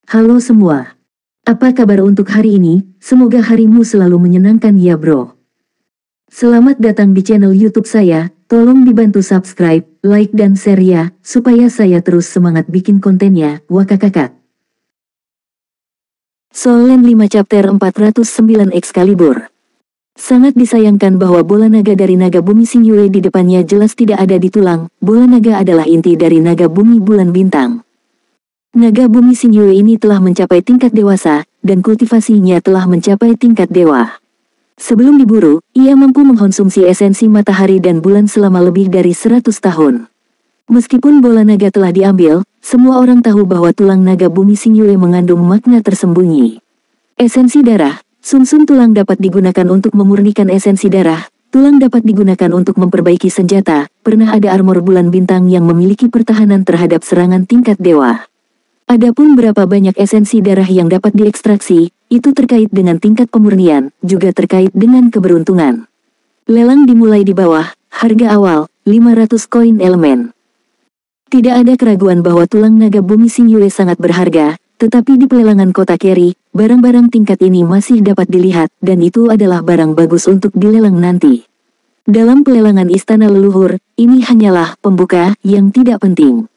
Halo semua. Apa kabar untuk hari ini? Semoga harimu selalu menyenangkan ya bro. Selamat datang di channel YouTube saya. Tolong dibantu subscribe, like dan share ya, supaya saya terus semangat bikin kontennya. Wakakakak. Soul Land 5 Chapter 409 Excalibur. Sangat disayangkan bahwa bola naga dari naga bumi Xingyue di depannya jelas tidak ada di tulang. Bola naga adalah inti dari naga bumi bulan bintang. Naga bumi Xingyue ini telah mencapai tingkat dewasa, dan kultivasinya telah mencapai tingkat dewa. Sebelum diburu, ia mampu mengkonsumsi esensi matahari dan bulan selama lebih dari 100 tahun. Meskipun bola naga telah diambil, semua orang tahu bahwa tulang naga bumi Xingyue mengandung makna tersembunyi. Esensi darah, sumsum tulang dapat digunakan untuk memurnikan esensi darah, tulang dapat digunakan untuk memperbaiki senjata, pernah ada armor bulan bintang yang memiliki pertahanan terhadap serangan tingkat dewa. Adapun berapa banyak esensi darah yang dapat diekstraksi, itu terkait dengan tingkat pemurnian, juga terkait dengan keberuntungan. Lelang dimulai di bawah, harga awal, 500 koin elemen. Tidak ada keraguan bahwa tulang naga bumi Xingyue sangat berharga, tetapi di pelelangan kota Keri, barang-barang tingkat ini masih dapat dilihat, dan itu adalah barang bagus untuk dilelang nanti. Dalam pelelangan istana leluhur, ini hanyalah pembuka yang tidak penting.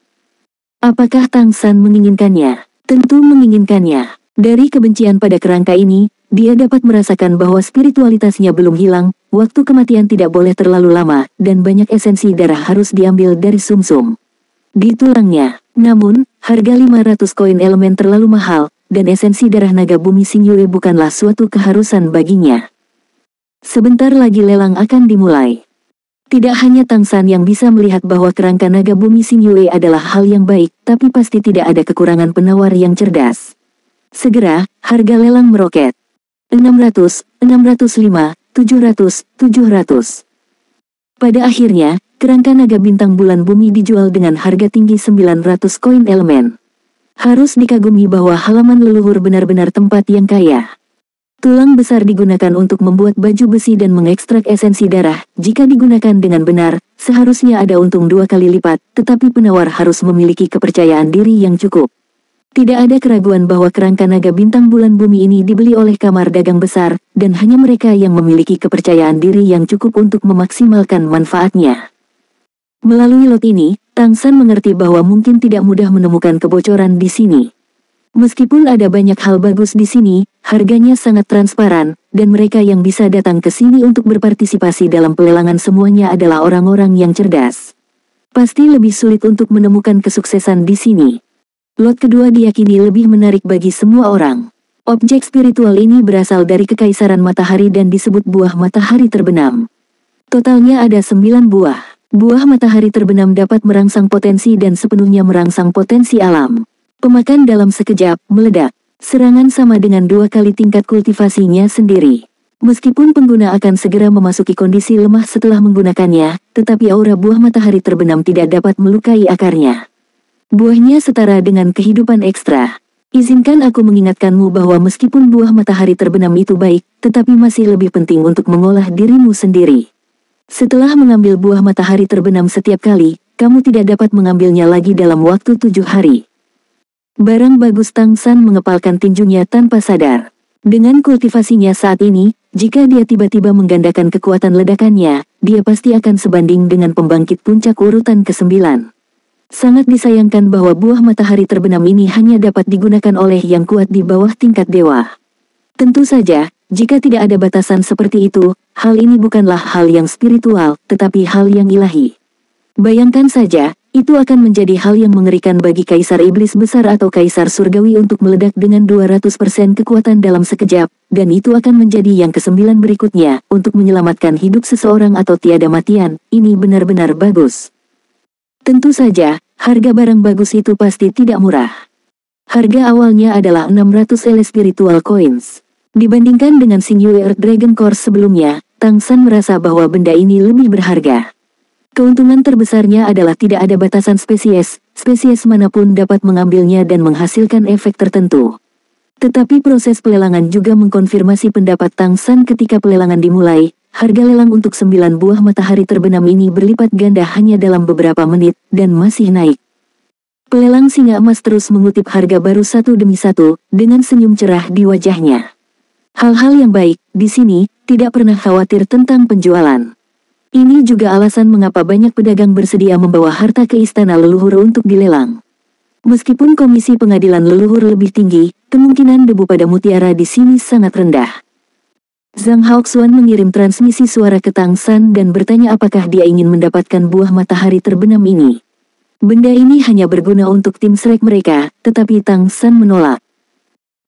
Apakah Tang San menginginkannya? Tentu menginginkannya. Dari kebencian pada kerangka ini, dia dapat merasakan bahwa spiritualitasnya belum hilang, waktu kematian tidak boleh terlalu lama, dan banyak esensi darah harus diambil dari sumsum di tulangnya. Namun, harga 500 koin elemen terlalu mahal, dan esensi darah naga bumi Xingyue bukanlah suatu keharusan baginya. Sebentar lagi lelang akan dimulai. Tidak hanya Tang San yang bisa melihat bahwa kerangka naga bumi Xingyue adalah hal yang baik, tapi pasti tidak ada kekurangan penawar yang cerdas. Segera, harga lelang meroket. 600, 605, 700, 700. Pada akhirnya, kerangka naga bintang bulan bumi dijual dengan harga tinggi 900 koin elemen. Harus dikagumi bahwa halaman leluhur benar-benar tempat yang kaya. Tulang besar digunakan untuk membuat baju besi dan mengekstrak esensi darah. Jika digunakan dengan benar, seharusnya ada untung 2 kali lipat, tetapi penawar harus memiliki kepercayaan diri yang cukup. Tidak ada keraguan bahwa kerangka naga bintang bulan bumi ini dibeli oleh kamar dagang besar, dan hanya mereka yang memiliki kepercayaan diri yang cukup untuk memaksimalkan manfaatnya. Melalui lot ini, Tang San mengerti bahwa mungkin tidak mudah menemukan kebocoran di sini. Meskipun ada banyak hal bagus di sini, harganya sangat transparan, dan mereka yang bisa datang ke sini untuk berpartisipasi dalam pelelangan semuanya adalah orang-orang yang cerdas. Pasti lebih sulit untuk menemukan kesuksesan di sini. Lot kedua diyakini lebih menarik bagi semua orang. Objek spiritual ini berasal dari Kekaisaran Matahari dan disebut buah matahari terbenam. Totalnya ada 9 buah. Buah matahari terbenam dapat merangsang potensi dan sepenuhnya merangsang potensi alam. Pemakan dalam sekejap, meledak. Serangan sama dengan 2 kali tingkat kultivasinya sendiri. Meskipun pengguna akan segera memasuki kondisi lemah setelah menggunakannya, tetapi aura buah matahari terbenam tidak dapat melukai akarnya. Buahnya setara dengan kehidupan ekstra. Izinkan aku mengingatkanmu bahwa meskipun buah matahari terbenam itu baik, tetapi masih lebih penting untuk mengolah dirimu sendiri. Setelah mengambil buah matahari terbenam setiap kali, kamu tidak dapat mengambilnya lagi dalam waktu 7 hari. Barang bagus. Tang San mengepalkan tinjunya tanpa sadar. Dengan kultivasinya saat ini, jika dia tiba-tiba menggandakan kekuatan ledakannya, dia pasti akan sebanding dengan pembangkit puncak urutan ke-9. Sangat disayangkan bahwa buah matahari terbenam ini hanya dapat digunakan oleh yang kuat di bawah tingkat dewa. Tentu saja, jika tidak ada batasan seperti itu, hal ini bukanlah hal yang spiritual, tetapi hal yang ilahi. Bayangkan saja, itu akan menjadi hal yang mengerikan bagi Kaisar Iblis Besar atau Kaisar Surgawi untuk meledak dengan 200% kekuatan dalam sekejap, dan itu akan menjadi yang ke-9 berikutnya, untuk menyelamatkan hidup seseorang atau tiada matian. Ini benar-benar bagus. Tentu saja, harga barang bagus itu pasti tidak murah. Harga awalnya adalah 600 ele spiritual coins. Dibandingkan dengan Xingyue Earth Dragon Core sebelumnya, Tang San merasa bahwa benda ini lebih berharga. Keuntungan terbesarnya adalah tidak ada batasan spesies manapun dapat mengambilnya dan menghasilkan efek tertentu. Tetapi proses pelelangan juga mengkonfirmasi pendapat Tang San ketika pelelangan dimulai. Harga lelang untuk 9 buah matahari terbenam ini berlipat ganda hanya dalam beberapa menit, dan masih naik. Pelelang singa emas terus mengutip harga baru satu demi satu, dengan senyum cerah di wajahnya. Hal-hal yang baik, di sini, tidak pernah khawatir tentang penjualan. Ini juga alasan mengapa banyak pedagang bersedia membawa harta ke istana leluhur untuk dilelang. Meskipun komisi pengadilan leluhur lebih tinggi, kemungkinan debu pada mutiara di sini sangat rendah. Zhang Haoxuan mengirim transmisi suara ke Tang San dan bertanya apakah dia ingin mendapatkan buah matahari terbenam ini. Benda ini hanya berguna untuk tim Shrek mereka, tetapi Tang San menolak.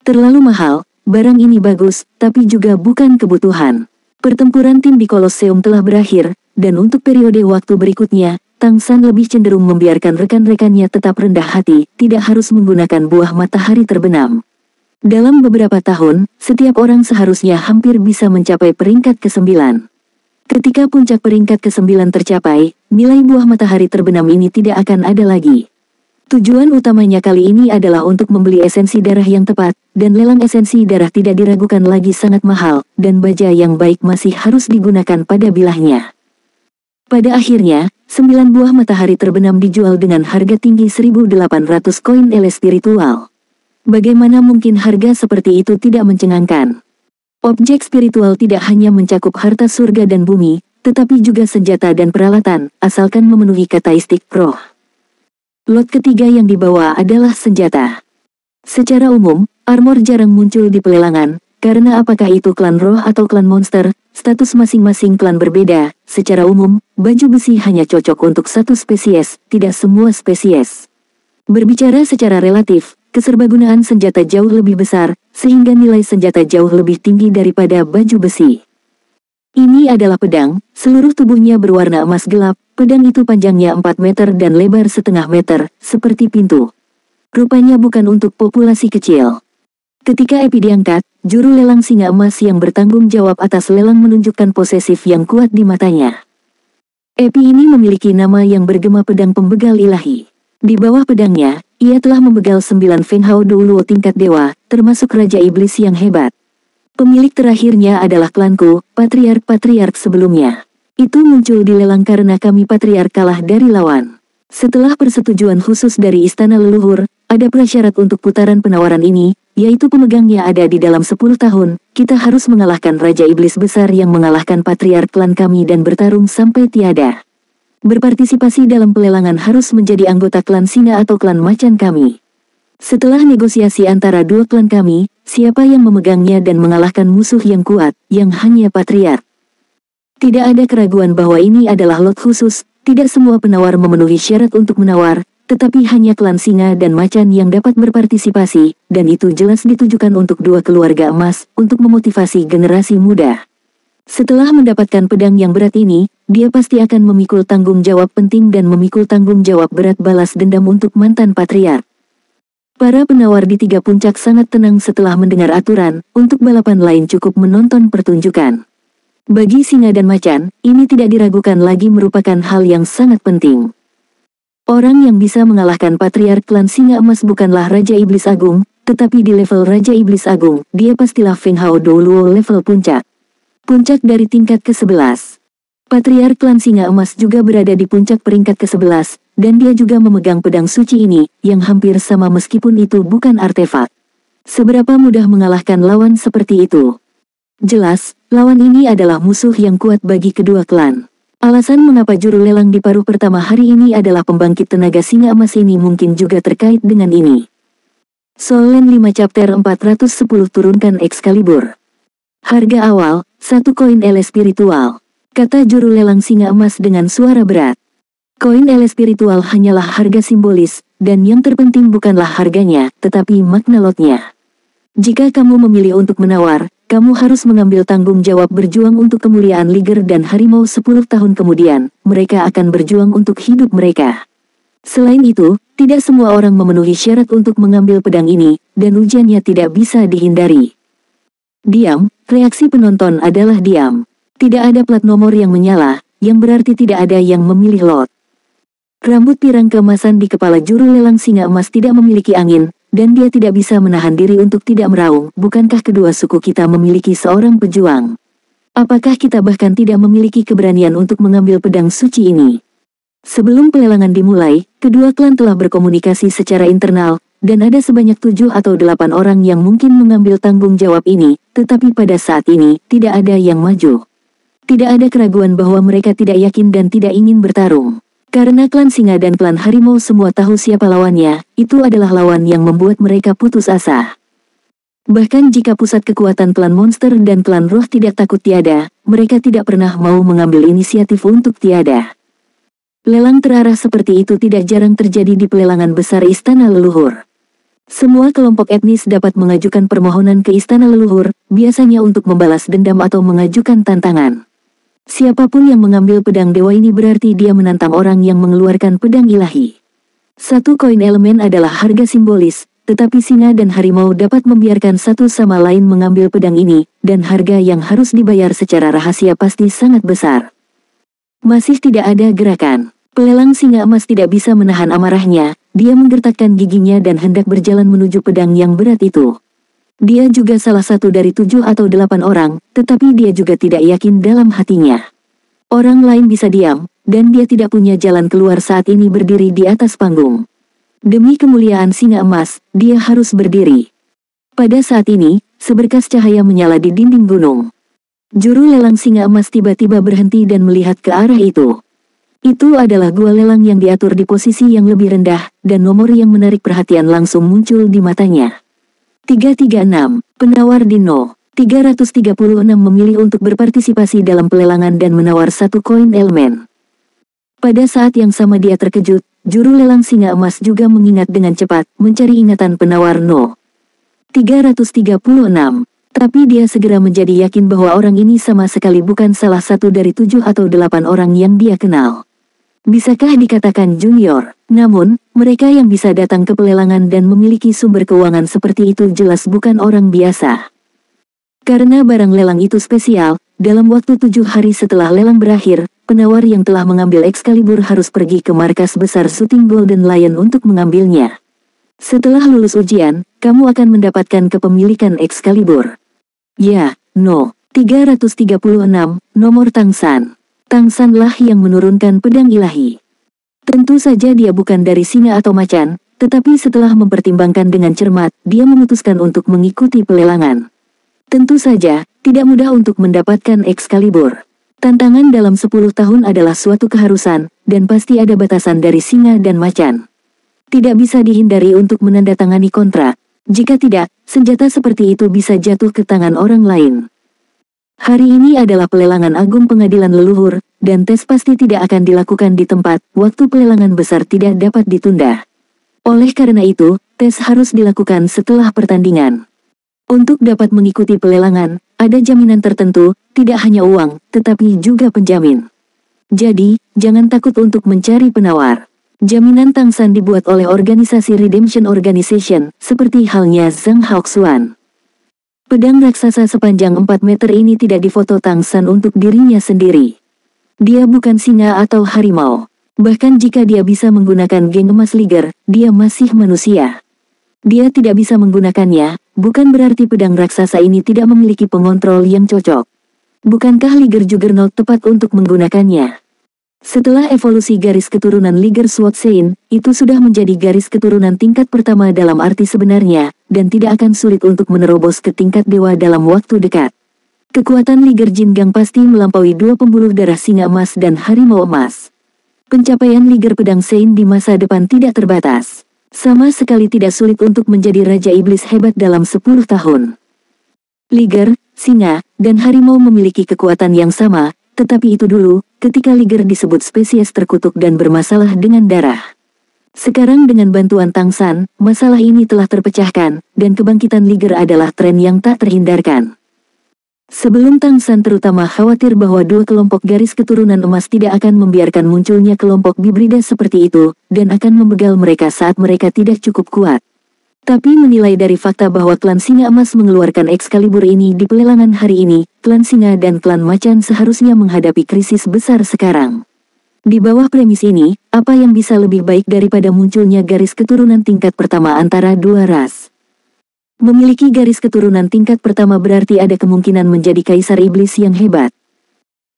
Terlalu mahal, barang ini bagus, tapi juga bukan kebutuhan. Pertempuran tim di Kolosseum telah berakhir, dan untuk periode waktu berikutnya, Tang San lebih cenderung membiarkan rekan-rekannya tetap rendah hati, tidak harus menggunakan buah matahari terbenam. Dalam beberapa tahun, setiap orang seharusnya hampir bisa mencapai peringkat ke-9. Ketika puncak peringkat ke-9 tercapai, nilai buah matahari terbenam ini tidak akan ada lagi. Tujuan utamanya kali ini adalah untuk membeli esensi darah yang tepat, dan lelang esensi darah tidak diragukan lagi sangat mahal, dan baja yang baik masih harus digunakan pada bilahnya. Pada akhirnya, 9 buah matahari terbenam dijual dengan harga tinggi 1.800 koin ele spiritual. Bagaimana mungkin harga seperti itu tidak mencengangkan? Objek spiritual tidak hanya mencakup harta surga dan bumi, tetapi juga senjata dan peralatan, asalkan memenuhi kataistik roh. Lot ketiga yang dibawa adalah senjata. Secara umum, armor jarang muncul di pelelangan, karena apakah itu klan roh atau klan monster, status masing-masing klan berbeda. Secara umum, baju besi hanya cocok untuk satu spesies, tidak semua spesies. Berbicara secara relatif, keserbagunaan senjata jauh lebih besar, sehingga nilai senjata jauh lebih tinggi daripada baju besi. Ini adalah pedang, seluruh tubuhnya berwarna emas gelap, pedang itu panjangnya 4 meter dan lebar setengah meter, seperti pintu. Rupanya bukan untuk populasi kecil. Ketika Epi diangkat, juru lelang singa emas yang bertanggung jawab atas lelang menunjukkan posesif yang kuat di matanya. Epi ini memiliki nama yang bergema pedang pembegal ilahi. Di bawah pedangnya, ia telah membegal 9 Feng Hao Douluo tingkat dewa, termasuk Raja Iblis yang hebat. Pemilik terakhirnya adalah klanku, patriark-patriark sebelumnya. Itu muncul di lelang karena kami patriark kalah dari lawan. Setelah persetujuan khusus dari istana leluhur, ada prasyarat untuk putaran penawaran ini, yaitu pemegangnya ada di dalam 10 tahun, kita harus mengalahkan Raja Iblis besar yang mengalahkan patriark klan kami dan bertarung sampai tiada. Berpartisipasi dalam pelelangan harus menjadi anggota klan singa atau klan macan kami. Setelah negosiasi antara dua klan kami, siapa yang memegangnya dan mengalahkan musuh yang kuat, yang hanya patriark. Tidak ada keraguan bahwa ini adalah lot khusus, tidak semua penawar memenuhi syarat untuk menawar, tetapi hanya klan singa dan macan yang dapat berpartisipasi, dan itu jelas ditujukan untuk dua keluarga emas, untuk memotivasi generasi muda. Setelah mendapatkan pedang yang berat ini, dia pasti akan memikul tanggung jawab penting dan memikul tanggung jawab berat balas dendam untuk mantan patriark. Para penawar di 3 puncak sangat tenang setelah mendengar aturan, untuk balapan lain cukup menonton pertunjukan. Bagi singa dan macan, ini tidak diragukan lagi merupakan hal yang sangat penting. Orang yang bisa mengalahkan patriark klan singa emas bukanlah Raja Iblis Agung, tetapi di level Raja Iblis Agung, dia pastilah Feng Hao Douluo level puncak. Puncak dari tingkat ke-11. Patriark klan singa emas juga berada di puncak peringkat ke-11, dan dia juga memegang pedang suci ini, yang hampir sama meskipun itu bukan artefak. Seberapa mudah mengalahkan lawan seperti itu? Jelas, lawan ini adalah musuh yang kuat bagi kedua klan. Alasan mengapa juru lelang di paruh pertama hari ini adalah pembangkit tenaga singa emas ini mungkin juga terkait dengan ini. Soul Land 5 Chapter 410 Turunkan Excalibur. Harga awal, 1 koin ele spiritual. Kata juru lelang singa emas dengan suara berat. Koin ele spiritual hanyalah harga simbolis, dan yang terpenting bukanlah harganya, tetapi makna lotnya. Jika kamu memilih untuk menawar, kamu harus mengambil tanggung jawab berjuang untuk kemuliaan Liger dan Harimau 10 tahun kemudian, mereka akan berjuang untuk hidup mereka. Selain itu, tidak semua orang memenuhi syarat untuk mengambil pedang ini, dan ujiannya tidak bisa dihindari. Diam, reaksi penonton adalah diam. Tidak ada plat nomor yang menyala, yang berarti tidak ada yang memilih lot. Rambut pirang keemasan di kepala juru lelang singa emas tidak memiliki angin, dan dia tidak bisa menahan diri untuk tidak meraung. Bukankah kedua suku kita memiliki seorang pejuang? Apakah kita bahkan tidak memiliki keberanian untuk mengambil pedang suci ini? Sebelum pelelangan dimulai, kedua klan telah berkomunikasi secara internal, dan ada sebanyak 7 atau 8 orang yang mungkin mengambil tanggung jawab ini, tetapi pada saat ini, tidak ada yang maju. Tidak ada keraguan bahwa mereka tidak yakin dan tidak ingin bertarung. Karena klan singa dan klan harimau semua tahu siapa lawannya, itu adalah lawan yang membuat mereka putus asa. Bahkan jika pusat kekuatan klan monster dan klan roh tidak takut tiada, mereka tidak pernah mau mengambil inisiatif untuk tiada. Lelang terarah seperti itu tidak jarang terjadi di pelelangan besar Istana Leluhur. Semua kelompok etnis dapat mengajukan permohonan ke Istana Leluhur, biasanya untuk membalas dendam atau mengajukan tantangan. Siapapun yang mengambil pedang dewa ini berarti dia menantang orang yang mengeluarkan pedang ilahi. Satu koin elemen adalah harga simbolis, tetapi singa dan harimau dapat membiarkan satu sama lain mengambil pedang ini, dan harga yang harus dibayar secara rahasia pasti sangat besar. Masih tidak ada gerakan. Pelelang singa emas tidak bisa menahan amarahnya, dia menggertakkan giginya dan hendak berjalan menuju pedang yang berat itu. Dia juga salah satu dari 7 atau 8 orang, tetapi dia juga tidak yakin dalam hatinya. Orang lain bisa diam, dan dia tidak punya jalan keluar saat ini berdiri di atas panggung. Demi kemuliaan singa emas, dia harus berdiri. Pada saat ini, seberkas cahaya menyala di dinding gunung. Juru lelang singa emas tiba-tiba berhenti dan melihat ke arah itu. Itu adalah gua lelang yang diatur di posisi yang lebih rendah, dan nomor yang menarik perhatian langsung muncul di matanya. 336, penawar Dino. 336 memilih untuk berpartisipasi dalam pelelangan dan menawar satu koin elemen. Pada saat yang sama dia terkejut, juru lelang singa emas juga mengingat dengan cepat, mencari ingatan penawar No. 336. Tapi dia segera menjadi yakin bahwa orang ini sama sekali bukan salah satu dari 7 atau 8 orang yang dia kenal. Bisakah dikatakan junior? Namun, mereka yang bisa datang ke pelelangan dan memiliki sumber keuangan seperti itu jelas bukan orang biasa. Karena barang lelang itu spesial, dalam waktu 7 hari setelah lelang berakhir, penawar yang telah mengambil Excalibur harus pergi ke markas besar Shooting Golden Lion untuk mengambilnya. Setelah lulus ujian, kamu akan mendapatkan kepemilikan Excalibur. Ya, No. 336, nomor Tangsan. Tangsanlah yang menurunkan pedang ilahi. Tentu saja dia bukan dari singa atau macan, tetapi setelah mempertimbangkan dengan cermat, dia memutuskan untuk mengikuti pelelangan. Tentu saja, tidak mudah untuk mendapatkan Excalibur. Tantangan dalam 10 tahun adalah suatu keharusan, dan pasti ada batasan dari singa dan macan. Tidak bisa dihindari untuk menandatangani kontrak. Jika tidak, senjata seperti itu bisa jatuh ke tangan orang lain. Hari ini adalah pelelangan agung pengadilan leluhur, dan tes pasti tidak akan dilakukan di tempat, waktu pelelangan besar tidak dapat ditunda. Oleh karena itu, tes harus dilakukan setelah pertandingan. Untuk dapat mengikuti pelelangan, ada jaminan tertentu, tidak hanya uang, tetapi juga penjamin. Jadi, jangan takut untuk mencari penawar. Jaminan Tangsan dibuat oleh organisasi Redemption Organization, seperti halnya Zhang Haoxuan. Pedang raksasa sepanjang 4 meter ini tidak difoto Tangsan untuk dirinya sendiri. Dia bukan singa atau harimau. Bahkan jika dia bisa menggunakan geng emas Liger, dia masih manusia. Dia tidak bisa menggunakannya, bukan berarti pedang raksasa ini tidak memiliki pengontrol yang cocok. Bukankah Liger Juggernaut tepat untuk menggunakannya? Setelah evolusi garis keturunan Liger Sword Sein, itu sudah menjadi garis keturunan tingkat pertama dalam arti sebenarnya, dan tidak akan sulit untuk menerobos ke tingkat dewa dalam waktu dekat. Kekuatan Liger Jingang pasti melampaui 2 pembuluh darah singa emas dan harimau emas. Pencapaian Liger Pedang Sein di masa depan tidak terbatas. Sama sekali tidak sulit untuk menjadi Raja Iblis hebat dalam 10 tahun. Liger, singa, dan harimau memiliki kekuatan yang sama, tetapi itu dulu, ketika Liger disebut spesies terkutuk dan bermasalah dengan darah. Sekarang dengan bantuan Tangsan, masalah ini telah terpecahkan, dan kebangkitan Liger adalah tren yang tak terhindarkan. Sebelum Tangsan terutama khawatir bahwa 2 kelompok garis keturunan emas tidak akan membiarkan munculnya kelompok bibrida seperti itu, dan akan membegal mereka saat mereka tidak cukup kuat. Tapi menilai dari fakta bahwa klan singa emas mengeluarkan Excalibur ini di pelelangan hari ini, klan singa dan klan macan seharusnya menghadapi krisis besar sekarang. Di bawah premis ini, apa yang bisa lebih baik daripada munculnya garis keturunan tingkat pertama antara 2 ras? Memiliki garis keturunan tingkat pertama berarti ada kemungkinan menjadi kaisar iblis yang hebat.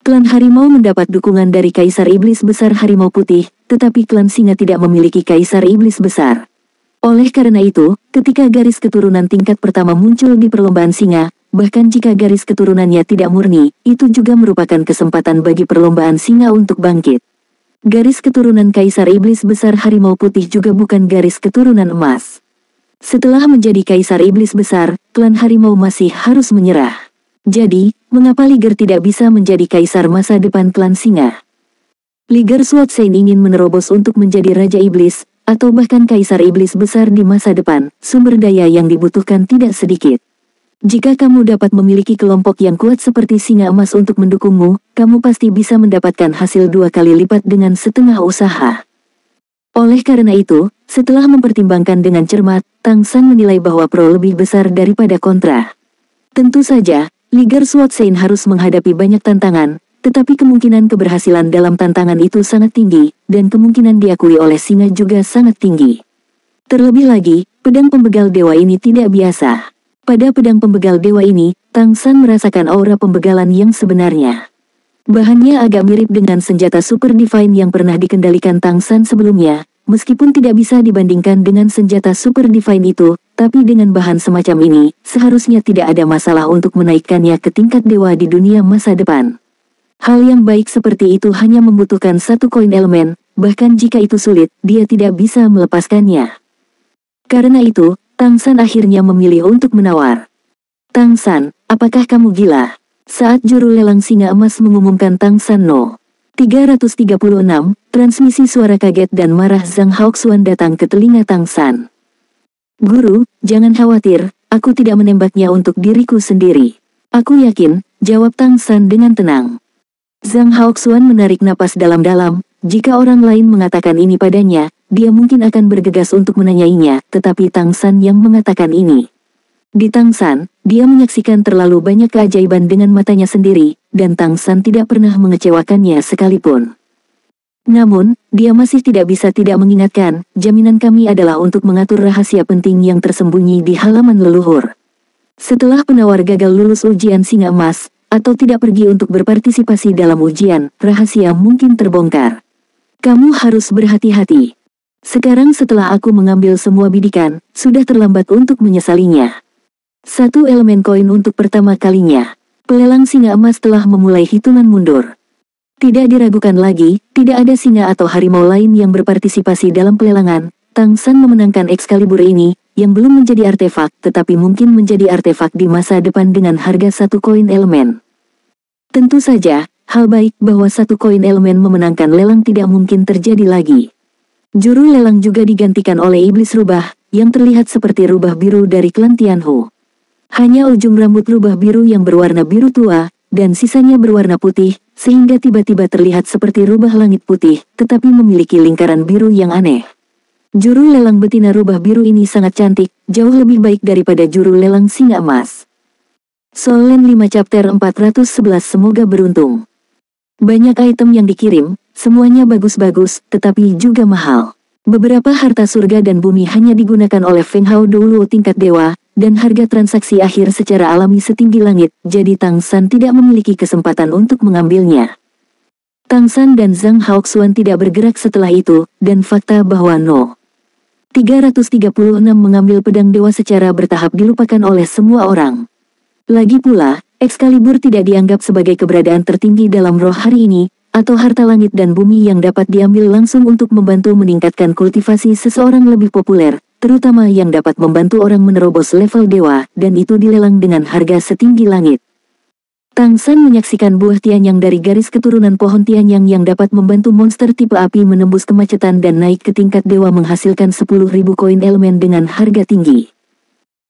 Klan Harimau mendapat dukungan dari Kaisar Iblis Besar Harimau Putih, tetapi klan Singa tidak memiliki Kaisar Iblis Besar. Oleh karena itu, ketika garis keturunan tingkat pertama muncul di perlombaan Singa, bahkan jika garis keturunannya tidak murni, itu juga merupakan kesempatan bagi perlombaan Singa untuk bangkit. Garis keturunan Kaisar Iblis Besar Harimau Putih juga bukan garis keturunan emas. Setelah menjadi Kaisar Iblis Besar, klan Harimau masih harus menyerah. Jadi, mengapa Liger tidak bisa menjadi kaisar masa depan klan Singa? Liger Swatseng ingin menerobos untuk menjadi Raja Iblis, atau bahkan Kaisar Iblis Besar di masa depan. Sumber daya yang dibutuhkan tidak sedikit. Jika kamu dapat memiliki kelompok yang kuat seperti Singa Emas untuk mendukungmu, kamu pasti bisa mendapatkan hasil 2 kali lipat dengan setengah usaha. Oleh karena itu, setelah mempertimbangkan dengan cermat, Tang San menilai bahwa pro lebih besar daripada kontra. Tentu saja, Liger Swatseng harus menghadapi banyak tantangan, tetapi kemungkinan keberhasilan dalam tantangan itu sangat tinggi, dan kemungkinan diakui oleh Singa juga sangat tinggi. Terlebih lagi, pedang pembegal dewa ini tidak biasa. Pada pedang pembegal dewa ini, Tang San merasakan aura pembegalan yang sebenarnya. Bahannya agak mirip dengan senjata Super Divine yang pernah dikendalikan Tang San sebelumnya, meskipun tidak bisa dibandingkan dengan senjata Super Divine itu, tapi dengan bahan semacam ini, seharusnya tidak ada masalah untuk menaikkannya ke tingkat dewa di dunia masa depan. Hal yang baik seperti itu hanya membutuhkan 1 koin elemen, bahkan jika itu sulit, dia tidak bisa melepaskannya. Karena itu, Tang San akhirnya memilih untuk menawar. Tang San, apakah kamu gila? Saat juru lelang Singa Emas mengumumkan Tang San no. 336, transmisi suara kaget dan marah Zhang Haoxuan datang ke telinga Tang San. Guru, jangan khawatir, aku tidak menembaknya untuk diriku sendiri. Aku yakin, jawab Tang San dengan tenang. Zhang Haoxuan menarik napas dalam-dalam, jika orang lain mengatakan ini padanya, dia mungkin akan bergegas untuk menanyainya, tetapi Tang San yang mengatakan ini. Di Tang San, dia menyaksikan terlalu banyak keajaiban dengan matanya sendiri, dan Tang San tidak pernah mengecewakannya sekalipun. Namun, dia masih tidak bisa tidak mengingatkan, jaminan kami adalah untuk mengatur rahasia penting yang tersembunyi di halaman leluhur. Setelah penawar gagal lulus ujian Singa Emas, atau tidak pergi untuk berpartisipasi dalam ujian, rahasia mungkin terbongkar. Kamu harus berhati-hati. Sekarang setelah aku mengambil semua bidikan, sudah terlambat untuk menyesalinya. 1 elemen koin untuk pertama kalinya. Pelelang Singa Emas telah memulai hitungan mundur. Tidak diragukan lagi, tidak ada singa atau harimau lain yang berpartisipasi dalam pelelangan. Tang San memenangkan Excalibur ini, yang belum menjadi artefak, tetapi mungkin menjadi artefak di masa depan dengan harga 1 koin elemen. Tentu saja, hal baik bahwa 1 koin elemen memenangkan lelang tidak mungkin terjadi lagi. Juru lelang juga digantikan oleh iblis rubah, yang terlihat seperti rubah biru dari klan Tianhu. Hanya ujung rambut rubah biru yang berwarna biru tua, dan sisanya berwarna putih, sehingga tiba-tiba terlihat seperti rubah langit putih, tetapi memiliki lingkaran biru yang aneh. Juru lelang betina rubah biru ini sangat cantik, jauh lebih baik daripada juru lelang Singa Emas. Soul Land 5 Chapter 411 Semoga beruntung. Banyak item yang dikirim, semuanya bagus-bagus, tetapi juga mahal. Beberapa harta surga dan bumi hanya digunakan oleh Feng Hao dulu tingkat dewa, dan harga transaksi akhir secara alami setinggi langit, jadi Tang San tidak memiliki kesempatan untuk mengambilnya. Tang San dan Zhang Haoxuan tidak bergerak setelah itu, dan fakta bahwa No. 336 mengambil pedang dewa secara bertahap dilupakan oleh semua orang. Lagi pula, Excalibur tidak dianggap sebagai keberadaan tertinggi dalam roh hari ini, atau harta langit dan bumi yang dapat diambil langsung untuk membantu meningkatkan kultivasi seseorang lebih populer, terutama yang dapat membantu orang menerobos level dewa, dan itu dilelang dengan harga setinggi langit. Tang San menyaksikan buah tianyang dari garis keturunan pohon tianyang yang dapat membantu monster tipe api menembus kemacetan dan naik ke tingkat dewa menghasilkan 10.000 koin elemen dengan harga tinggi.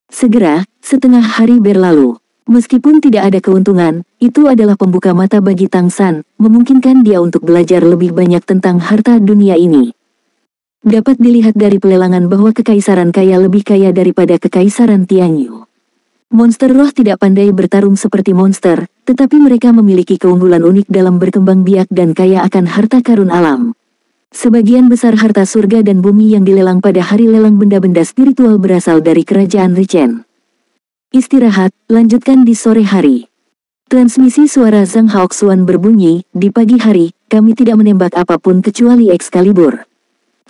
Segera, setengah hari berlalu. Meskipun tidak ada keuntungan, itu adalah pembuka mata bagi Tang San, memungkinkan dia untuk belajar lebih banyak tentang harta dunia ini. Dapat dilihat dari pelelangan bahwa kekaisaran kaya lebih kaya daripada kekaisaran Tianyu. Monster roh tidak pandai bertarung seperti monster, tetapi mereka memiliki keunggulan unik dalam berkembang biak dan kaya akan harta karun alam. Sebagian besar harta surga dan bumi yang dilelang pada hari lelang benda-benda spiritual berasal dari kerajaan Richen. Istirahat, lanjutkan di sore hari. Transmisi suara Zhang Haoxuan berbunyi, di pagi hari, kami tidak menembak apapun kecuali Excalibur.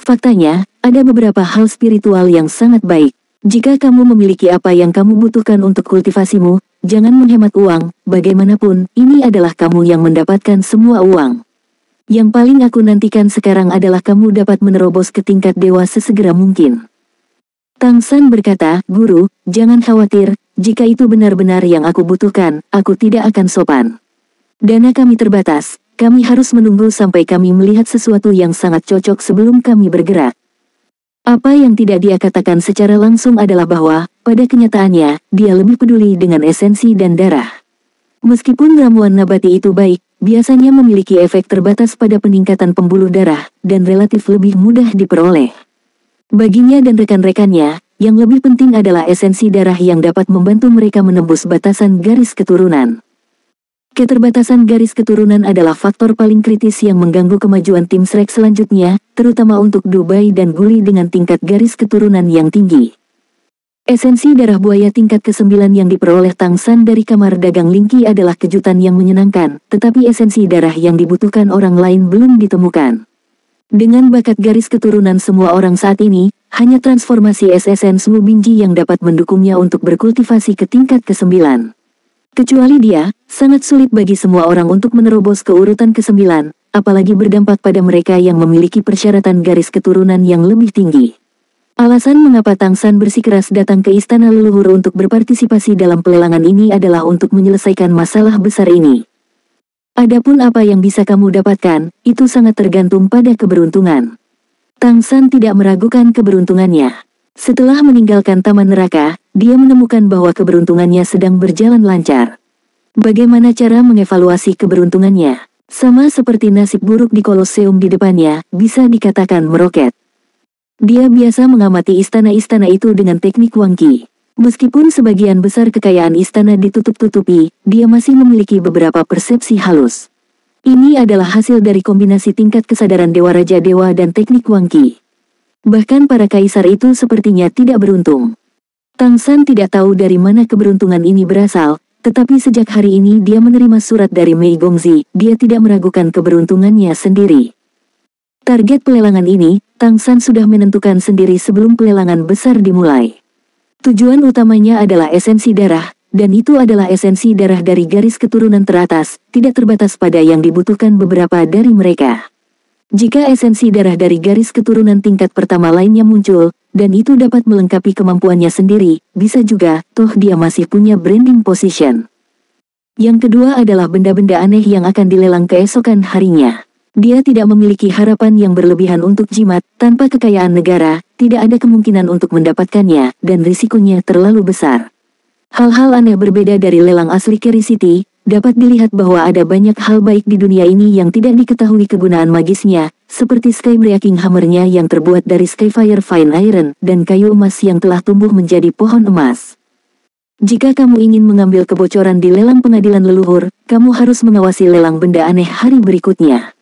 Faktanya, ada beberapa hal spiritual yang sangat baik. Jika kamu memiliki apa yang kamu butuhkan untuk kultivasimu, jangan menghemat uang, bagaimanapun, ini adalah kamu yang mendapatkan semua uang. Yang paling aku nantikan sekarang adalah kamu dapat menerobos ke tingkat dewa sesegera mungkin. Tang San berkata, Guru, jangan khawatir, jika itu benar-benar yang aku butuhkan, aku tidak akan sopan. Dana kami terbatas, kami harus menunggu sampai kami melihat sesuatu yang sangat cocok sebelum kami bergerak. Apa yang tidak dia katakan secara langsung adalah bahwa, pada kenyataannya, dia lebih peduli dengan esensi dan darah. Meskipun ramuan nabati itu baik, biasanya memiliki efek terbatas pada peningkatan pembuluh darah, dan relatif lebih mudah diperoleh. Baginya dan rekan-rekannya, yang lebih penting adalah esensi darah yang dapat membantu mereka menembus batasan garis keturunan. Keterbatasan garis keturunan adalah faktor paling kritis yang mengganggu kemajuan tim Shrek selanjutnya, terutama untuk Dubai dan Guli dengan tingkat garis keturunan yang tinggi. Esensi darah buaya tingkat ke-9 yang diperoleh Tang San dari kamar dagang Lingqi adalah kejutan yang menyenangkan, tetapi esensi darah yang dibutuhkan orang lain belum ditemukan. Dengan bakat garis keturunan semua orang saat ini, hanya transformasi SSN Su Bingji yang dapat mendukungnya untuk berkultivasi ke tingkat ke-9. Kecuali dia, sangat sulit bagi semua orang untuk menerobos ke urutan ke-9, apalagi berdampak pada mereka yang memiliki persyaratan garis keturunan yang lebih tinggi. Alasan mengapa Tang San bersikeras datang ke istana leluhur untuk berpartisipasi dalam pelelangan ini adalah untuk menyelesaikan masalah besar ini. Adapun apa yang bisa kamu dapatkan, itu sangat tergantung pada keberuntungan. Tang San tidak meragukan keberuntungannya. Setelah meninggalkan taman neraka, dia menemukan bahwa keberuntungannya sedang berjalan lancar. Bagaimana cara mengevaluasi keberuntungannya? Sama seperti nasib buruk di Kolosseum di depannya, bisa dikatakan meroket. Dia biasa mengamati istana-istana itu dengan teknik Wangqi. Meskipun sebagian besar kekayaan istana ditutup-tutupi, dia masih memiliki beberapa persepsi halus. Ini adalah hasil dari kombinasi tingkat kesadaran Dewa Raja Dewa dan teknik Wangqi. Bahkan para kaisar itu sepertinya tidak beruntung. Tang San tidak tahu dari mana keberuntungan ini berasal, tetapi sejak hari ini dia menerima surat dari Mei Gongzi, dia tidak meragukan keberuntungannya sendiri. Target pelelangan ini, Tang San sudah menentukan sendiri sebelum pelelangan besar dimulai. Tujuan utamanya adalah esensi darah, dan itu adalah esensi darah dari garis keturunan teratas, tidak terbatas pada yang dibutuhkan beberapa dari mereka. Jika esensi darah dari garis keturunan tingkat pertama lainnya muncul, dan itu dapat melengkapi kemampuannya sendiri, bisa juga, toh dia masih punya branding position. Yang kedua adalah benda-benda aneh yang akan dilelang keesokan harinya. Dia tidak memiliki harapan yang berlebihan untuk jimat, tanpa kekayaan negara, tidak ada kemungkinan untuk mendapatkannya, dan risikonya terlalu besar. Hal-hal aneh berbeda dari lelang asli Carry City, dapat dilihat bahwa ada banyak hal baik di dunia ini yang tidak diketahui kegunaan magisnya, seperti Sky Breaking Hammer-nya yang terbuat dari Skyfire Fine Iron, dan kayu emas yang telah tumbuh menjadi pohon emas. Jika kamu ingin mengambil kebocoran di lelang pengadilan leluhur, kamu harus mengawasi lelang benda aneh hari berikutnya.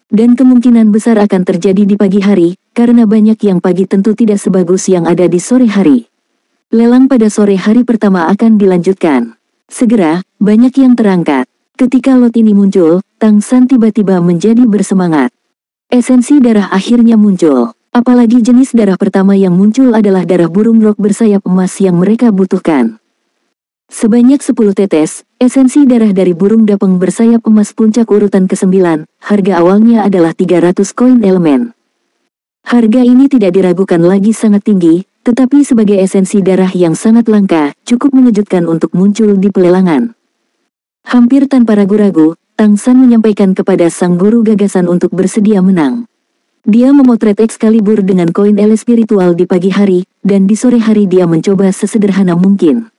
Dan kemungkinan besar akan terjadi di pagi hari, karena banyak yang pagi tentu tidak sebagus yang ada di sore hari. Lelang pada sore hari pertama akan dilanjutkan. Segera, banyak yang terangkat. Ketika lot ini muncul, Tang San tiba-tiba menjadi bersemangat. Esensi darah akhirnya muncul. Apalagi jenis darah pertama yang muncul adalah darah burung rok bersayap emas yang mereka butuhkan. Sebanyak 10 tetes, esensi darah dari burung dapeng bersayap emas puncak urutan ke-9, harga awalnya adalah 300 koin elemen. Harga ini tidak diragukan lagi sangat tinggi, tetapi sebagai esensi darah yang sangat langka, cukup mengejutkan untuk muncul di pelelangan. Hampir tanpa ragu-ragu, Tang San menyampaikan kepada sang guru gagasan untuk bersedia menang. Dia memotret Excalibur dengan koin ele spiritual di pagi hari, dan di sore hari dia mencoba sesederhana mungkin.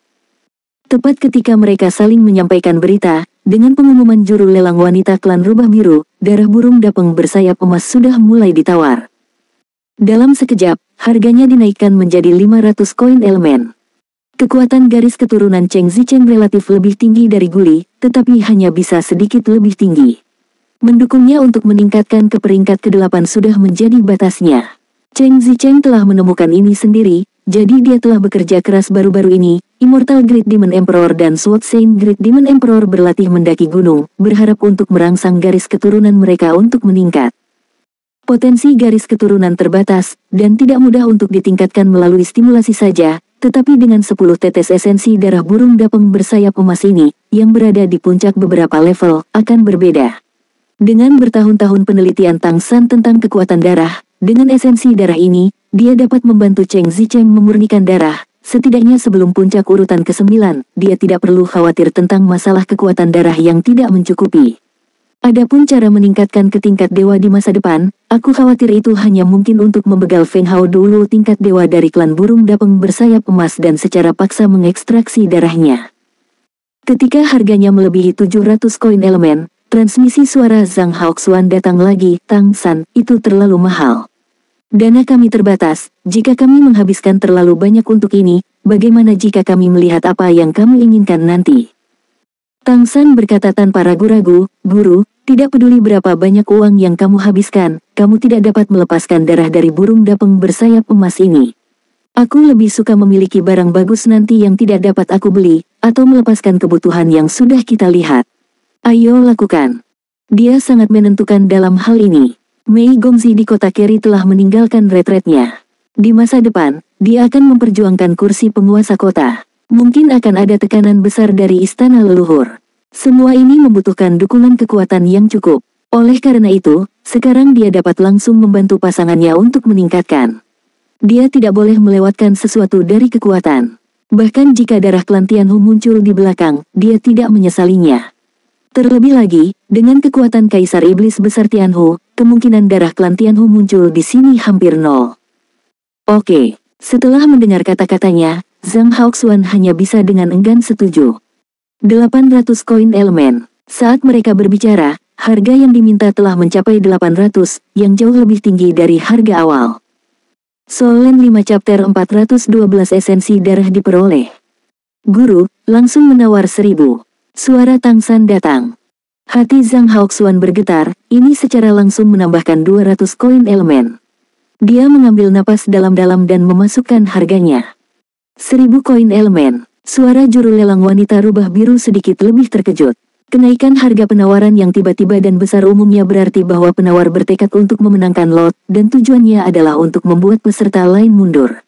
Tepat ketika mereka saling menyampaikan berita, dengan pengumuman juru lelang wanita klan rubah biru, darah burung dapeng bersayap emas sudah mulai ditawar. Dalam sekejap, harganya dinaikkan menjadi 500 koin elemen. Kekuatan garis keturunan Cheng Zicheng relatif lebih tinggi dari Guli, tetapi hanya bisa sedikit lebih tinggi. Mendukungnya untuk meningkatkan ke peringkat ke-8 sudah menjadi batasnya. Cheng Zicheng telah menemukan ini sendiri, jadi dia telah bekerja keras baru-baru ini, Immortal Great Demon Emperor dan Sword Saint Great Demon Emperor berlatih mendaki gunung, berharap untuk merangsang garis keturunan mereka untuk meningkat. Potensi garis keturunan terbatas, dan tidak mudah untuk ditingkatkan melalui stimulasi saja, tetapi dengan 10 tetes esensi darah burung dapeng bersayap emas ini, yang berada di puncak beberapa level, akan berbeda. Dengan bertahun-tahun penelitian Tang San tentang kekuatan darah, dengan esensi darah ini, dia dapat membantu Cheng Zicheng memurnikan darah. Setidaknya sebelum puncak urutan ke-9, dia tidak perlu khawatir tentang masalah kekuatan darah yang tidak mencukupi. Adapun cara meningkatkan ke tingkat dewa di masa depan, aku khawatir itu hanya mungkin untuk membegal Feng Hao dulu tingkat dewa dari klan burung dapeng bersayap emas dan secara paksa mengekstraksi darahnya. Ketika harganya melebihi 700 koin elemen, transmisi suara Zhang Haoxuan datang lagi. Tang San, itu terlalu mahal. Dana kami terbatas, jika kami menghabiskan terlalu banyak untuk ini, bagaimana jika kami melihat apa yang kamu inginkan nanti? Tang San berkata tanpa ragu-ragu, guru, tidak peduli berapa banyak uang yang kamu habiskan, kamu tidak dapat melepaskan darah dari burung dapeng bersayap emas ini. Aku lebih suka memiliki barang bagus nanti yang tidak dapat aku beli, atau melepaskan kebutuhan yang sudah kita lihat. Ayo lakukan. Dia sangat menentukan dalam hal ini. Mei Gongzi di kota Keri telah meninggalkan retretnya. Di masa depan, dia akan memperjuangkan kursi penguasa kota. Mungkin akan ada tekanan besar dari istana leluhur. Semua ini membutuhkan dukungan kekuatan yang cukup. Oleh karena itu, sekarang dia dapat langsung membantu pasangannya untuk meningkatkan. Dia tidak boleh melewatkan sesuatu dari kekuatan. Bahkan jika darah klan Tianhu muncul di belakang, dia tidak menyesalinya. Terlebih lagi, dengan kekuatan Kaisar Iblis Besar Tianhu, kemungkinan darah klan Tianhu muncul di sini hampir nol. Oke, setelah mendengar kata-katanya, Zhang Haoxuan hanya bisa dengan enggan setuju. 800 koin elemen. Saat mereka berbicara, harga yang diminta telah mencapai 800, yang jauh lebih tinggi dari harga awal. Solen 5 chapter 412 esensi darah diperoleh. Guru, langsung menawar 1000. Suara Tang San datang. Hati Zhang Haoxuan bergetar, ini secara langsung menambahkan 200 koin elemen. Dia mengambil napas dalam-dalam dan memasukkan harganya. 1000 koin elemen. Suara juru lelang wanita rubah biru sedikit lebih terkejut. Kenaikan harga penawaran yang tiba-tiba dan besar umumnya berarti bahwa penawar bertekad untuk memenangkan lot, dan tujuannya adalah untuk membuat peserta lain mundur.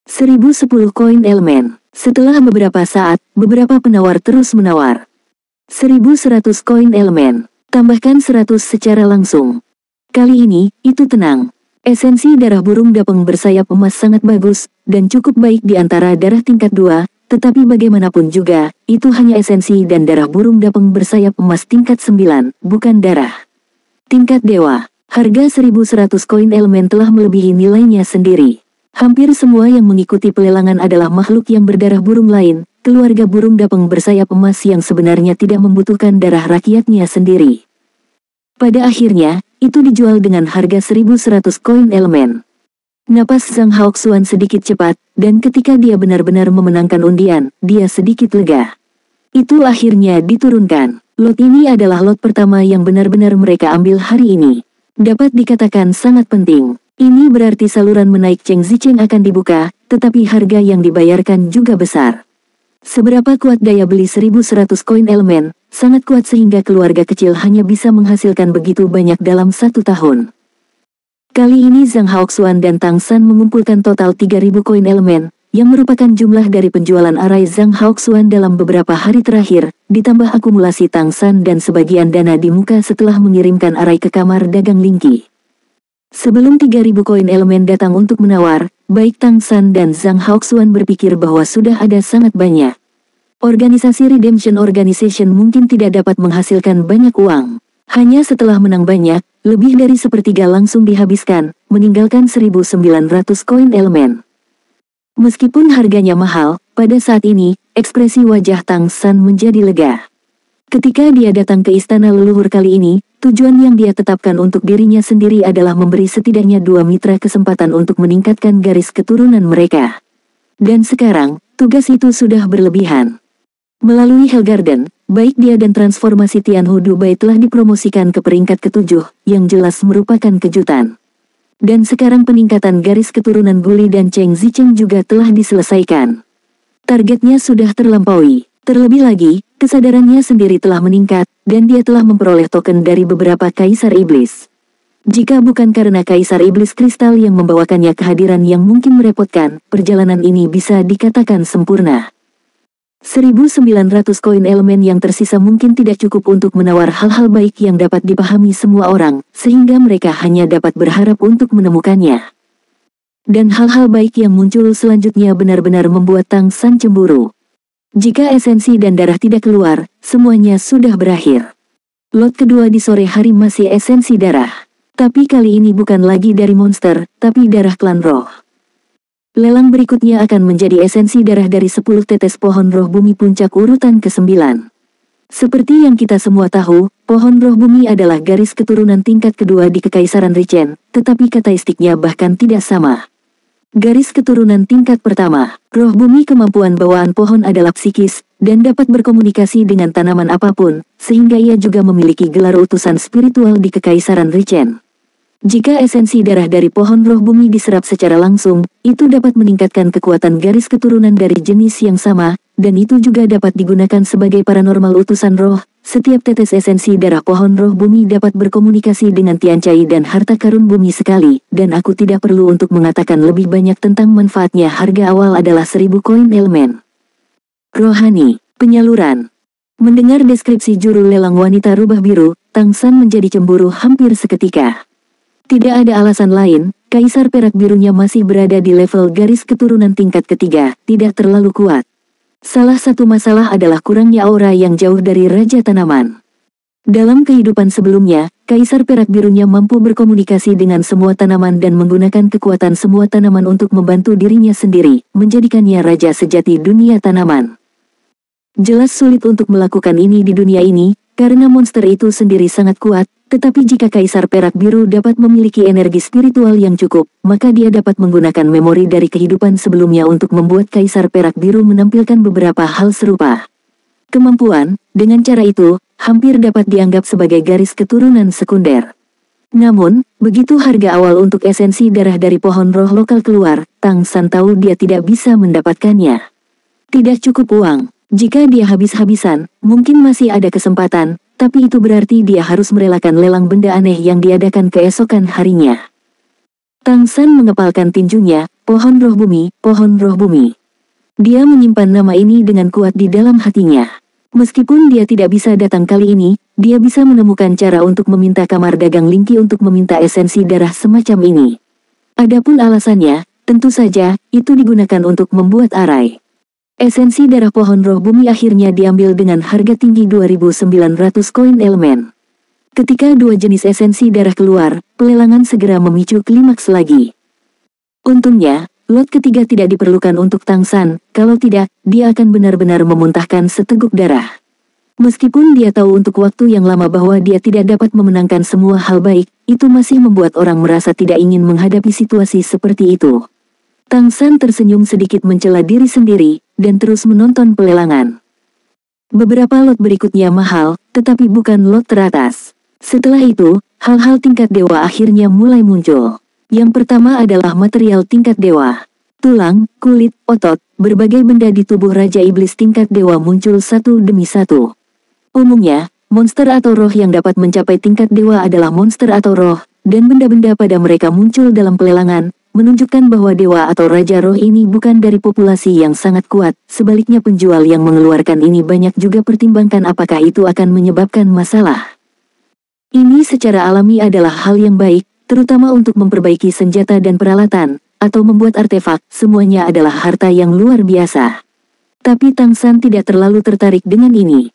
1010 koin elemen. Setelah beberapa saat, beberapa penawar terus menawar. 1100 koin elemen. Tambahkan 100 secara langsung. Kali ini, itu tenang. Esensi darah burung dapeng bersayap emas sangat bagus, dan cukup baik di antara darah tingkat 2, tetapi bagaimanapun juga, itu hanya esensi dan darah burung dapeng bersayap emas tingkat 9, bukan darah tingkat dewa. Harga 1100 koin elemen telah melebihi nilainya sendiri. Hampir semua yang mengikuti pelelangan adalah makhluk yang berdarah burung lain, keluarga burung dapeng bersayap emas yang sebenarnya tidak membutuhkan darah rakyatnya sendiri. Pada akhirnya, itu dijual dengan harga 1100 koin elemen. Napas Zhang Haoxuan sedikit cepat, dan ketika dia benar-benar memenangkan undian, dia sedikit lega. Itu akhirnya diturunkan. Lot ini adalah lot pertama yang benar-benar mereka ambil hari ini. Dapat dikatakan sangat penting. Ini berarti saluran menaik Cheng Zicheng akan dibuka, tetapi harga yang dibayarkan juga besar. Seberapa kuat daya beli 1100 koin elemen, sangat kuat sehingga keluarga kecil hanya bisa menghasilkan begitu banyak dalam 1 tahun. Kali ini Zhang Haoxuan dan Tang San mengumpulkan total 3000 koin elemen, yang merupakan jumlah dari penjualan arai Zhang Haoxuan dalam beberapa hari terakhir, ditambah akumulasi Tang San dan sebagian dana di muka setelah mengirimkan arai ke kamar dagang Lingqi. Sebelum 3000 koin elemen datang untuk menawar, baik Tang San dan Zhang Haoxuan berpikir bahwa sudah ada sangat banyak. Organisasi Redemption Organization mungkin tidak dapat menghasilkan banyak uang. Hanya setelah menang banyak, lebih dari sepertiga langsung dihabiskan, meninggalkan 1900 koin elemen. Meskipun harganya mahal, pada saat ini, ekspresi wajah Tang San menjadi lega. Ketika dia datang ke istana leluhur kali ini, tujuan yang dia tetapkan untuk dirinya sendiri adalah memberi setidaknya 2 mitra kesempatan untuk meningkatkan garis keturunan mereka. Dan sekarang, tugas itu sudah berlebihan. Melalui Hellgarden, baik dia dan transformasi Tianhu Dubai telah dipromosikan ke peringkat ke-7, yang jelas merupakan kejutan. Dan sekarang peningkatan garis keturunan Guli dan Cheng Zicheng juga telah diselesaikan. Targetnya sudah terlampaui. Terlebih lagi, kesadarannya sendiri telah meningkat, dan dia telah memperoleh token dari beberapa kaisar iblis. Jika bukan karena kaisar iblis kristal yang membawakannya kehadiran yang mungkin merepotkan, perjalanan ini bisa dikatakan sempurna. 1.900 koin elemen yang tersisa mungkin tidak cukup untuk menawar hal-hal baik yang dapat dipahami semua orang, sehingga mereka hanya dapat berharap untuk menemukannya. Dan hal-hal baik yang muncul selanjutnya benar-benar membuat Tang San cemburu. Jika esensi dan darah tidak keluar, semuanya sudah berakhir. Lot kedua di sore hari masih esensi darah. Tapi kali ini bukan lagi dari monster, tapi darah klan roh. Lelang berikutnya akan menjadi esensi darah dari 10 tetes pohon roh bumi puncak urutan ke-9. Seperti yang kita semua tahu, pohon roh bumi adalah garis keturunan tingkat kedua di Kekaisaran Richen, tetapi karakteristiknya bahkan tidak sama. Garis keturunan tingkat pertama, roh bumi kemampuan bawaan pohon adalah psikis, dan dapat berkomunikasi dengan tanaman apapun, sehingga ia juga memiliki gelar utusan spiritual di Kekaisaran Richen. Jika esensi darah dari pohon roh bumi diserap secara langsung, itu dapat meningkatkan kekuatan garis keturunan dari jenis yang sama, dan itu juga dapat digunakan sebagai paranormal utusan roh. Setiap tetes esensi darah pohon roh bumi dapat berkomunikasi dengan Tiancai dan harta karun bumi sekali, dan aku tidak perlu untuk mengatakan lebih banyak tentang manfaatnya. Harga awal adalah 1.000 koin elemen. Rohani, penyaluran. Mendengar deskripsi juru lelang wanita rubah biru, Tang San menjadi cemburu hampir seketika. Tidak ada alasan lain, kaisar perak birunya masih berada di level garis keturunan tingkat ketiga, tidak terlalu kuat. Salah satu masalah adalah kurangnya aura yang jauh dari Raja Tanaman. Dalam kehidupan sebelumnya, kaisar perak birunya mampu berkomunikasi dengan semua tanaman dan menggunakan kekuatan semua tanaman untuk membantu dirinya sendiri, menjadikannya raja sejati dunia tanaman. Jelas sulit untuk melakukan ini di dunia ini, karena monster itu sendiri sangat kuat. Tetapi jika Kaisar Perak Biru dapat memiliki energi spiritual yang cukup, maka dia dapat menggunakan memori dari kehidupan sebelumnya untuk membuat Kaisar Perak Biru menampilkan beberapa hal serupa. Kemampuan, dengan cara itu, hampir dapat dianggap sebagai garis keturunan sekunder. Namun, begitu harga awal untuk esensi darah dari pohon roh lokal keluar, Tang San tahu dia tidak bisa mendapatkannya. Tidak cukup uang. Jika dia habis-habisan, mungkin masih ada kesempatan, tapi itu berarti dia harus merelakan lelang benda aneh yang diadakan keesokan harinya. Tang San mengepalkan tinjunya, pohon roh bumi, pohon roh bumi. Dia menyimpan nama ini dengan kuat di dalam hatinya. Meskipun dia tidak bisa datang kali ini, dia bisa menemukan cara untuk meminta kamar dagang Lingki untuk meminta esensi darah semacam ini. Adapun alasannya, tentu saja, itu digunakan untuk membuat arai. Esensi darah pohon roh bumi akhirnya diambil dengan harga tinggi 2.900 koin elemen. Ketika dua jenis esensi darah keluar, pelelangan segera memicu klimaks lagi. Untungnya, lot ketiga tidak diperlukan untuk Tang San, kalau tidak, dia akan benar-benar memuntahkan seteguk darah. Meskipun dia tahu untuk waktu yang lama bahwa dia tidak dapat memenangkan semua hal baik, itu masih membuat orang merasa tidak ingin menghadapi situasi seperti itu. Tang San tersenyum sedikit mencela diri sendiri, dan terus menonton pelelangan. Beberapa lot berikutnya mahal, tetapi bukan lot teratas. Setelah itu, hal-hal tingkat dewa akhirnya mulai muncul. Yang pertama adalah material tingkat dewa. Tulang, kulit, otot, berbagai benda di tubuh Raja Iblis tingkat dewa muncul satu demi satu. Umumnya, monster atau roh yang dapat mencapai tingkat dewa adalah monster atau roh, dan benda-benda pada mereka muncul dalam pelelangan, menunjukkan bahwa dewa atau raja roh ini bukan dari populasi yang sangat kuat. Sebaliknya penjual yang mengeluarkan ini banyak juga pertimbangkan apakah itu akan menyebabkan masalah. Ini secara alami adalah hal yang baik, terutama untuk memperbaiki senjata dan peralatan, atau membuat artefak, semuanya adalah harta yang luar biasa. Tapi Tang San tidak terlalu tertarik dengan ini.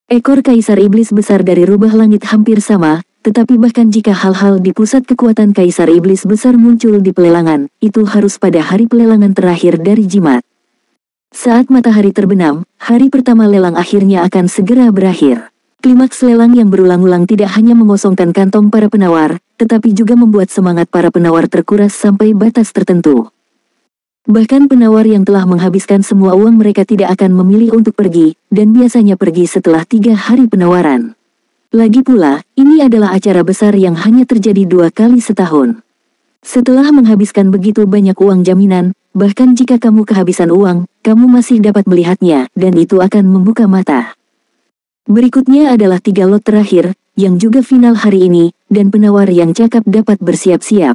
Ekor Kaisar Iblis besar dari rubah langit hampir sama, tetapi bahkan jika hal-hal di pusat kekuatan Kaisar Iblis besar muncul di pelelangan, itu harus pada hari pelelangan terakhir dari jimat. Saat matahari terbenam, hari pertama lelang akhirnya akan segera berakhir. Klimaks lelang yang berulang-ulang tidak hanya mengosongkan kantong para penawar, tetapi juga membuat semangat para penawar terkuras sampai batas tertentu. Bahkan penawar yang telah menghabiskan semua uang mereka tidak akan memilih untuk pergi, dan biasanya pergi setelah 3 hari penawaran. Lagi pula, ini adalah acara besar yang hanya terjadi 2 kali setahun. Setelah menghabiskan begitu banyak uang jaminan, bahkan jika kamu kehabisan uang, kamu masih dapat melihatnya, dan itu akan membuka mata. Berikutnya adalah 3 lot terakhir, yang juga final hari ini, dan penawar yang cakap dapat bersiap-siap.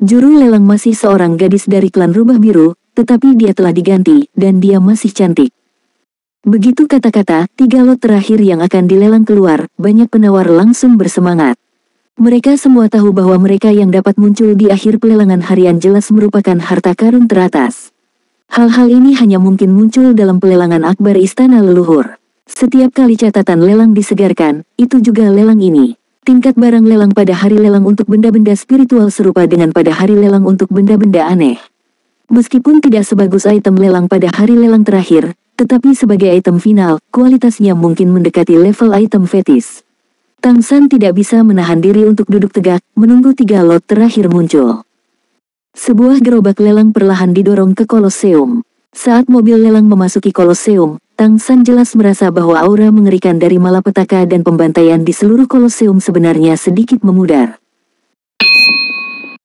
Juru lelang masih seorang gadis dari klan Rubah Biru, tetapi dia telah diganti, dan dia masih cantik. Begitu kata-kata, 3 lot terakhir yang akan dilelang keluar, banyak penawar langsung bersemangat. Mereka semua tahu bahwa mereka yang dapat muncul di akhir pelelangan harian jelas merupakan harta karun teratas. Hal-hal ini hanya mungkin muncul dalam pelelangan akbar istana leluhur. Setiap kali catatan lelang disegarkan, itu juga lelang ini. Tingkat barang lelang pada hari lelang untuk benda-benda spiritual serupa dengan pada hari lelang untuk benda-benda aneh. Meskipun tidak sebagus item lelang pada hari lelang terakhir, tetapi sebagai item final, kualitasnya mungkin mendekati level item fetis. Tang San tidak bisa menahan diri untuk duduk tegak, menunggu 3 lot terakhir muncul. Sebuah gerobak lelang perlahan didorong ke Koloseum. Saat mobil lelang memasuki Koloseum, Tang San jelas merasa bahwa aura mengerikan dari malapetaka dan pembantaian di seluruh Koloseum sebenarnya sedikit memudar.